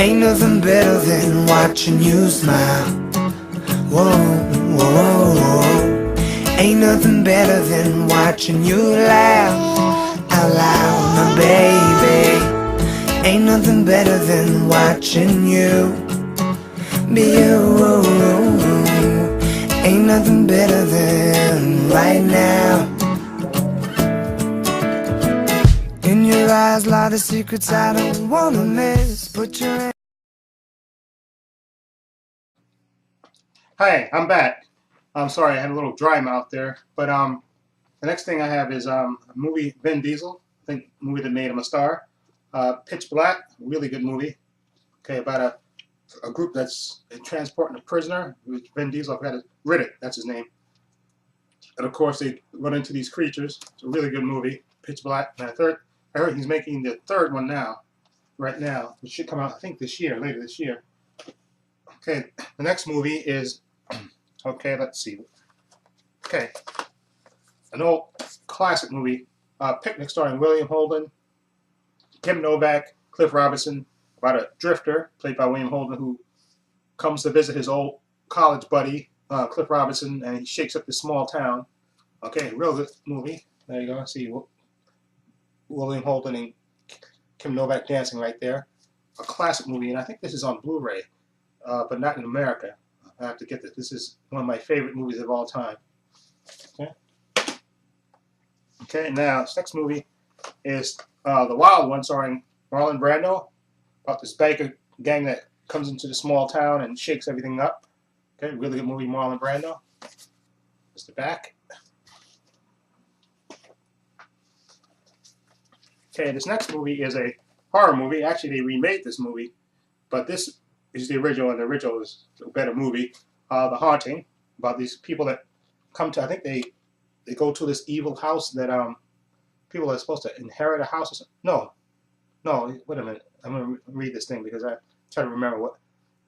Ain't nothing better than watching you smile. Whoa, whoa, whoa, whoa. Ain't nothing better than watching you laugh out loud, my baby. Ain't nothing better than watching you be you. Ain't nothing better than right now. In your eyes lie the secrets I don't wanna miss. Put your hand. Hi, I'm back. I'm sorry, I had a little dry mouth there. But the next thing I have is a movie, Vin Diesel. I think movie that made him a star. Pitch Black, really good movie. Okay, about a group that's transporting a prisoner. Vin Diesel, I forgot it. Riddick, that's his name. And of course, they run into these creatures. It's a really good movie, Pitch Black. And I heard he's making the third one now, right now. It should come out, I think, this year, later this year. Okay, the next movie is, okay, let's see. Okay, an old classic movie, Picnic, starring William Holden, Kim Novak, Cliff Robinson, about a drifter played by William Holden who comes to visit his old college buddy, Cliff Robinson, and he shakes up this small town. Okay, real good movie. There you go. See William Holden and Kim Novak dancing right there. A classic movie, and I think this is on Blu-ray, but not in America. I have to get this. This is one of my favorite movies of all time. Okay. Okay, now this next movie is The Wild One, starring Marlon Brando, about this biker gang that comes into the small town and shakes everything up. Okay, really good movie, Marlon Brando. There's the back. Okay, this next movie is a horror movie. Actually, they remade this movie, but this is the original, and the original is a better movie. The Haunting, about these people that come to, I think they go to this evil house that people are supposed to inherit a house or something. No, wait a minute. I'm going to read this thing because I try to remember what.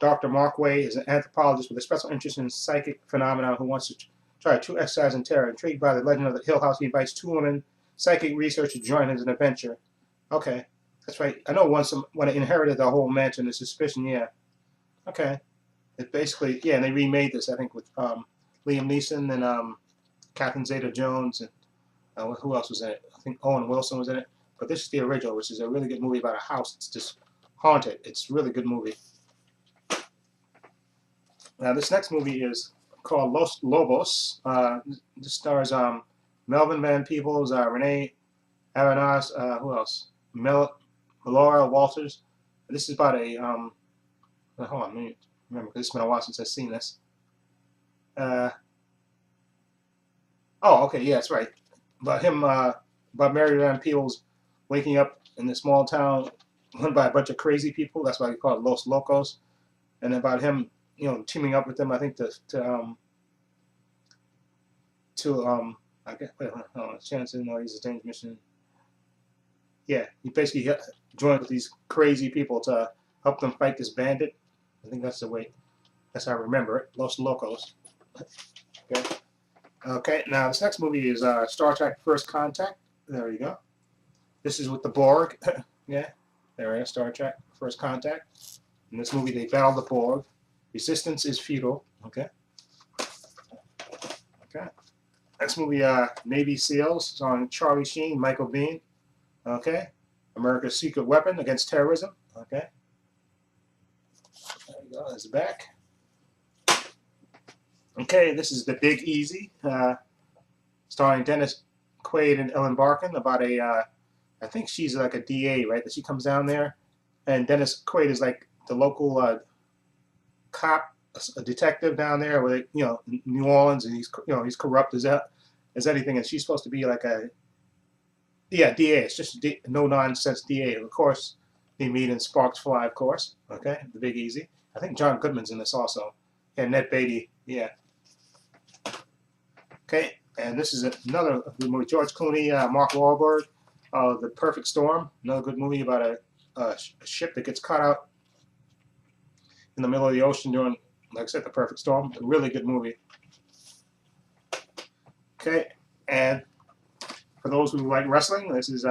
Dr. Mark Way is an anthropologist with a special interest in psychic phenomena who wants to try true exercise in terror. Intrigued by the legend of the Hill House, he invites two women psychic researchers to join him in an adventure. Okay, that's right. I know when it inherited the whole mansion, the suspicion, yeah. Okay. It basically, yeah, and they remade this, I think, with Liam Neeson and Catherine Zeta-Jones, and who else was in it? I think Owen Wilson was in it. But this is the original, which is a really good movie about a house. It's just haunted. It's a really good movie. Now, this next movie is called Los Lobos. This stars Melvin Van Peebles, Renee Aranas, who else? Melora Walters. This is about a, hold on, let me remember, because it's been a while since I've seen this. Oh, okay, yeah, that's right. About him, about Mary Van Peebles waking up in this small town run by a bunch of crazy people. That's why they call it Los Locos. And about him, teaming up with them, I think I guess, wait, hold on, Chances, no, he's a dangerous mission. Yeah, he basically joined with these crazy people to help them fight this bandit. I think that's the way, that's how I remember it, Los Locos. Okay. Okay, now this next movie is Star Trek First Contact. There you go. This is with the Borg. Yeah, there we go, Star Trek First Contact. In this movie, they battle the Borg. Resistance is futile. Okay. Okay. Next movie, Navy SEALs, starring Charlie Sheen, Michael Biehn. Okay. America's Secret Weapon Against Terrorism. Okay. There you go. There's the back. Okay, this is The Big Easy, starring Dennis Quaid and Ellen Barkin, about a, I think she's like a DA, right? That she comes down there, and Dennis Quaid is like the local cop, a detective down there, with New Orleans, and he's corrupt as anything, and she's supposed to be like a, yeah, DA. It's just no nonsense DA. Of course, they meet and sparks fly. Of course, okay, The Big Easy. I think John Goodman's in this also, and Ned Beatty, yeah. Okay, and this is another movie, George Clooney, Mark Wahlberg, The Perfect Storm, another good movie about a ship that gets caught out in the middle of the ocean during, like I said, The Perfect Storm. A really good movie. Okay, and for those who like wrestling, this is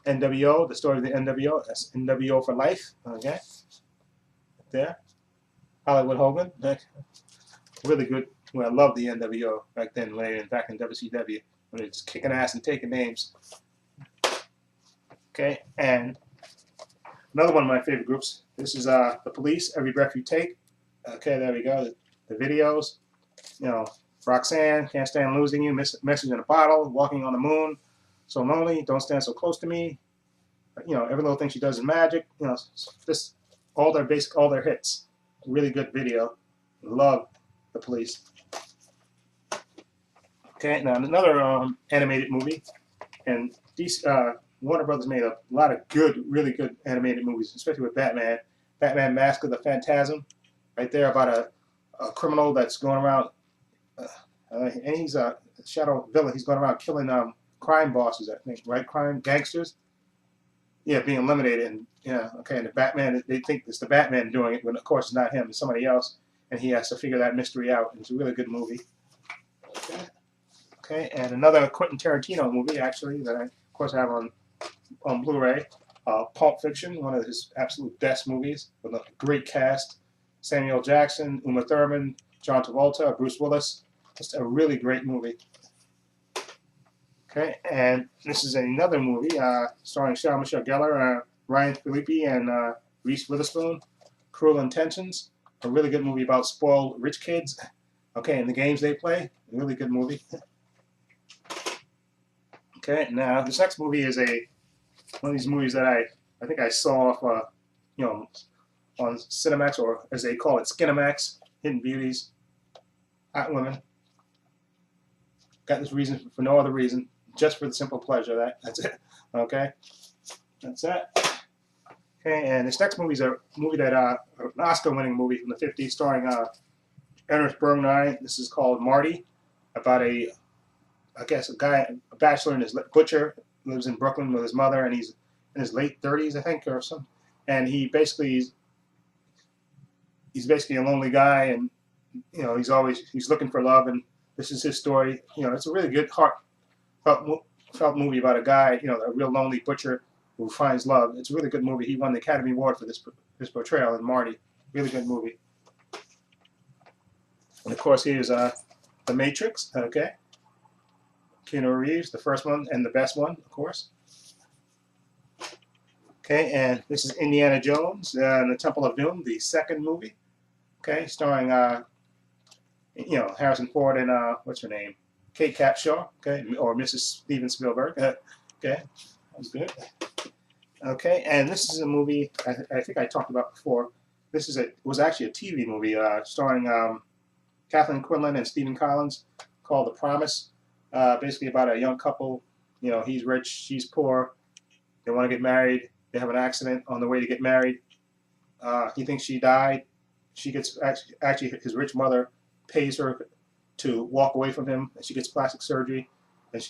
NWO, the story of the NWO. That's NWO for life. Okay, there. Hollywood Hogan. Really good. Well, I loved the NWO back then when they were back in WCW when they were just kicking ass and taking names. Okay, and another one of my favorite groups. This is the Police. Every Breath You Take. Okay, there we go. The videos. You know, Roxanne, Can't Stand Losing You, Message in a Bottle, Walking on the Moon, So Lonely, Don't Stand So Close to Me. You know, Every Little Thing She Does is Magic. You know, just all their hits. Really good video. Love the Police. Okay, now another animated movie, and these Warner Brothers made a lot of good, really good animated movies, especially with Batman. Batman: Mask of the Phantasm, right there about a criminal that's going around, and he's a shadow villain. He's going around killing crime bosses, I think, right? Crime gangsters. Yeah, being eliminated, and yeah, okay. And the Batman, they think it's the Batman doing it, when of course it's not him, it's somebody else, and he has to figure that mystery out. And it's a really good movie. Okay, and another Quentin Tarantino movie, actually, that I, of course, have on Blu-ray, Pulp Fiction, one of his absolute best movies, with a great cast. Samuel Jackson, Uma Thurman, John Travolta, Bruce Willis. Just a really great movie. Okay, and this is another movie starring Sarah Michelle Gellar, Ryan Phillippe, and Reese Witherspoon, Cruel Intentions. A really good movie about spoiled rich kids. Okay, and the games they play. A really good movie. Okay, now this next movie is one of these movies that I think I saw off, you know, on Cinemax, or as they call it, Skinemax, Hidden Beauties, Hot Women. Got this reason for no other reason, just for the simple pleasure. That's it. Okay, that's that. Okay, and this next movie is a movie that an Oscar-winning movie from the '50s, starring Ernest Borgnine. This is called Marty, about a bachelor and his butcher, lives in Brooklyn with his mother, and he's in his late 30s, I think, or something. And he's basically a lonely guy, and you know he's looking for love, and this is his story. You know, it's a really good heartfelt movie about a guy, you know, a real lonely butcher who finds love. It's a really good movie. He won the Academy Award for this portrayal in Marty. Really good movie. And of course, here's The Matrix. Okay. Keanu Reeves, the first one and the best one, of course. Okay, and this is Indiana Jones and the Temple of Doom, the second movie. Okay, starring you know, Harrison Ford and what's her name, Kate Capshaw. Okay, or Mrs. Steven Spielberg. Okay, that was good. Okay, and this is a movie I think I talked about before. This was actually a TV movie starring Kathleen Quinlan and Stephen Collins, called The Promise. Basically about a young couple. You know, he's rich, she's poor. They want to get married. They have an accident on the way to get married. He thinks she died. She gets actually his rich mother pays her to walk away from him, and she gets plastic surgery, and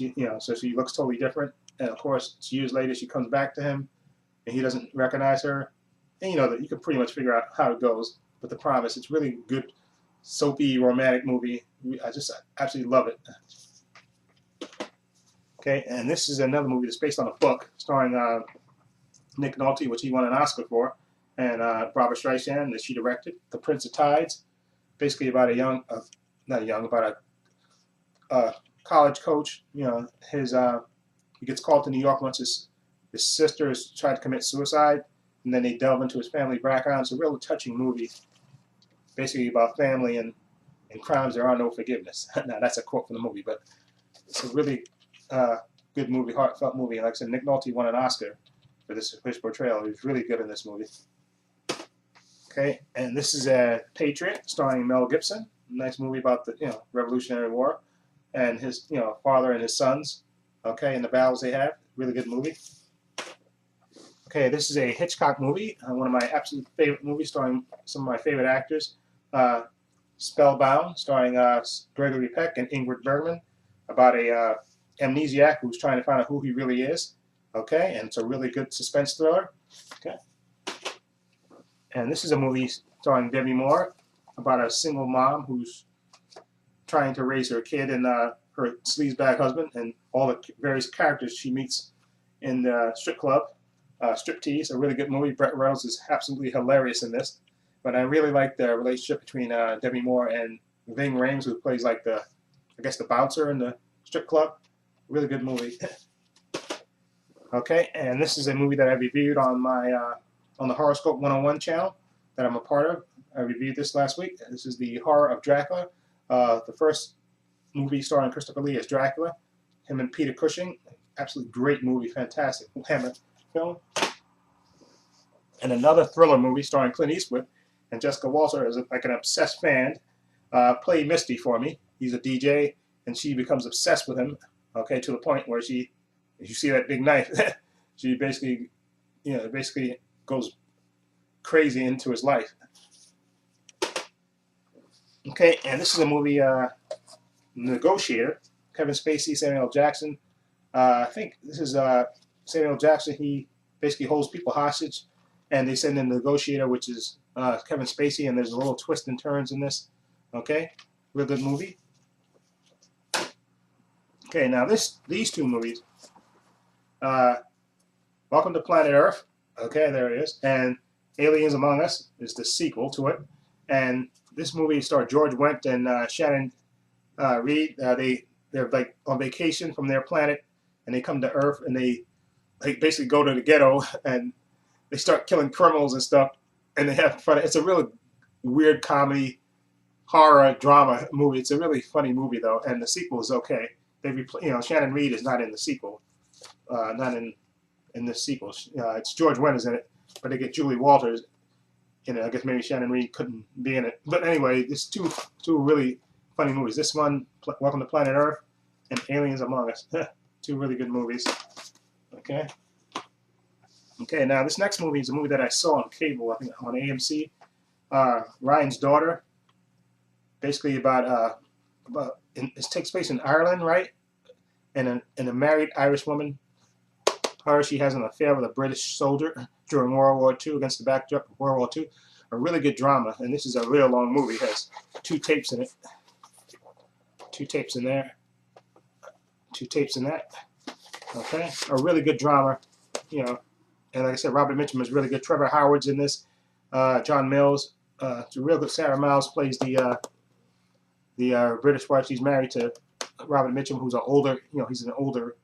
so she looks totally different. And of course, years later, she comes back to him, and he doesn't recognize her. And you know that you can pretty much figure out how it goes. But The Promise, it's really good, soapy, romantic movie. I absolutely love it. Okay, and this is another movie that's based on a book starring Nick Nolte, which he won an Oscar for, and Barbara Streisand, that she directed. The Prince of Tides, basically about about a college coach. You know, he gets called to New York once his sister is trying to commit suicide, and then they delve into his family background. It's a real touching movie, basically about family and crimes there are no forgiveness. Now that's a quote from the movie, but it's a really good movie, heartfelt movie. Like I said, Nick Nolte won an Oscar for his portrayal. He was really good in this movie. Okay, and this is Patriot, starring Mel Gibson. Nice movie about the Revolutionary War, and his father and his sons. Okay, and the battles they have. Really good movie. Okay, this is a Hitchcock movie, one of my absolute favorite movies, starring some of my favorite actors. Spellbound, starring Gregory Peck and Ingrid Bergman, about a amnesiac who's trying to find out who he really is. Okay, and it's a really good suspense thriller. Okay, and this is a movie starring Demi Moore, about a single mom who's trying to raise her kid and her sleazebag husband, and all the various characters she meets in the strip club, striptease. A really good movie. Brett Reynolds is absolutely hilarious in this. But I really like the relationship between Demi Moore and Ving Rhames, who plays like the, I guess, the bouncer in the strip club. Really good movie. Okay, and this is a movie that I reviewed on my on the Horoscope 101 channel that I'm a part of. I reviewed this last week. This is The Horror of Dracula. The first movie starring Christopher Lee as Dracula. Him and Peter Cushing. Absolutely great movie, fantastic Hammer film. And another thriller movie starring Clint Eastwood and Jessica Walter is like an obsessed fan. Play Misty for me. He's a DJ, and she becomes obsessed with him. Okay, to the point where she, you see that big knife, she basically, basically goes crazy into his life. Okay, and this is a movie, Negotiator. Kevin Spacey, Samuel L. Jackson. I think this is Samuel L. Jackson. He basically holds people hostage, and they send in the Negotiator, which is Kevin Spacey, and there's a little twists and turns in this. Okay, real good movie. Okay, now these two movies, Welcome to Planet Earth. Okay, there it is, and Aliens Among Us is the sequel to it. And this movie starred George Wendt and Shannon Reed. They're like on vacation from their planet, and they come to Earth, and they basically go to the ghetto, and they start killing criminals and stuff, and they have fun. It's a really weird comedy, horror, drama movie. It's a really funny movie though, and the sequel is okay. Shannon Reed is not in the sequel, not in this sequel. It's George Wendt is in it, but they get Julie Walters in it. I guess maybe Shannon Reed couldn't be in it, but anyway, there's two really funny movies. This one, Welcome to Planet Earth, and Aliens Among Us. Two really good movies. Okay. Okay, now this next movie is a movie that I saw on cable, I think on AMC. Ryan's Daughter. Basically about it takes place in Ireland, right? And a married Irish woman. She has an affair with a British soldier during World War II, against the backdrop of World War II. A really good drama, and this is a real long movie. It has 2 tapes in it. 2 tapes in there. 2 tapes in that. Okay, a really good drama, And like I said, Robert Mitchum is really good. Trevor Howard's in this. John Mills. It's a real good. Sarah Miles plays the British wife. She's married to Robert Mitchum, who's an older, he's an older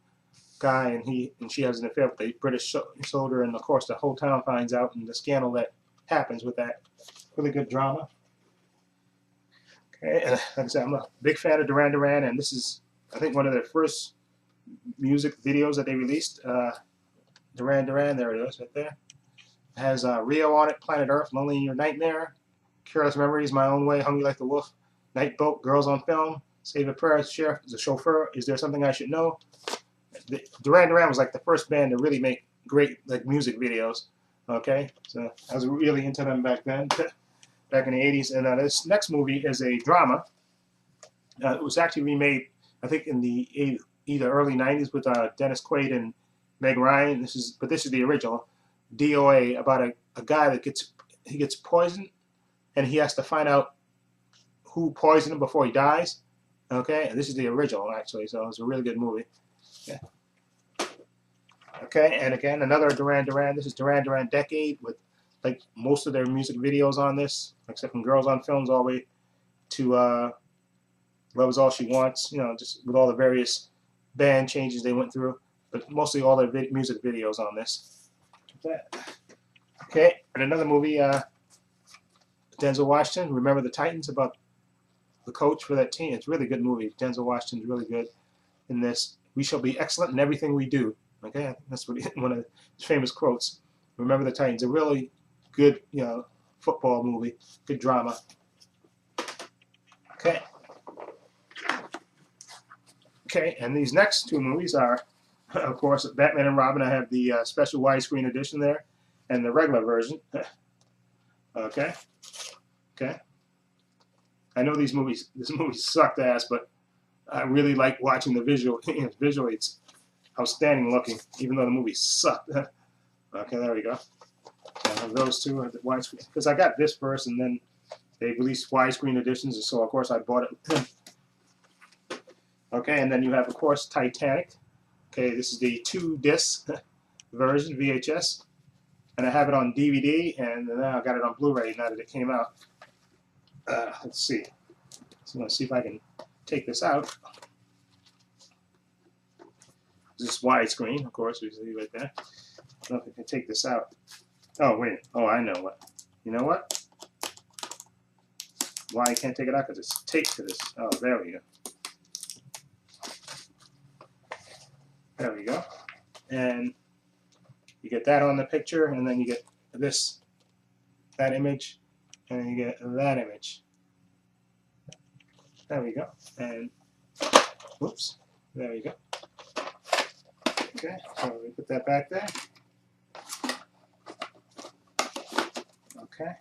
guy, and she has an affair with a British soldier, and of course the whole town finds out, and the scandal that happens with that. Really good drama. Okay, and like I said, I'm a big fan of Duran Duran, and this is, I think, one of their first music videos that they released. Duran Duran, there it is, right there. It has Rio on it, Planet Earth, Lonely in Your Nightmare, Careless Memories, My Own Way, Hungry Like the Wolf, Night Boat, Girls on Film, Save a Prayer, Sheriff, The Chauffeur, Is There Something I Should Know? Duran Duran was like the first band to really make great music videos. Okay, so I was really into them back then, back in the 80s. And this next movie is a drama. It was actually remade, I think, in the either early 90s with Dennis Quaid and Meg Ryan. This is the original. DOA, about a guy that gets poisoned, and he has to find out who poisoned him before he dies. Okay, and this is the original actually, so it's a really good movie. Yeah. Okay, and again, another Duran Duran. This is Duran Duran Decade, with like most of their music videos on this, except from Girls on Films all the way to Love Is All She Wants, just with all the various band changes they went through, but mostly all their music videos on this. Okay, and another movie, Denzel Washington, Remember the Titans, about the coach for that team. It's a really good movie. Denzel Washington's really good in this. We shall be excellent in everything we do. Okay, that's one of his famous quotes. Remember the Titans. A really good, football movie. Good drama. Okay. Okay, and these next 2 movies are, of course, Batman and Robin. I have the special widescreen edition there, and the regular version. Okay. Okay. I know this movie sucked ass, but I really like watching the visual. Visually, it's outstanding looking, even though the movie sucked. Okay, there we go. Those 2 are the widescreen, because I got this first, and then they released widescreen editions, and so of course I bought it. Okay, and then you have, of course, Titanic. Okay, this is the 2-disc version, VHS and I have it on DVD, and now I got it on Blu-ray now that it came out. Let's see. So I'm going to see if I can take this out. This is widescreen, of course, we see right there. I don't know if I can take this out. Oh, wait. Oh, I know what. You know what? Why I can't take it out? Because it's taped to this. Oh, there we go. There we go. And you get that on the picture, and then you get this, that image, and then you get that image. There we go. And, whoops, there we go. Okay, so we put that back there. Okay.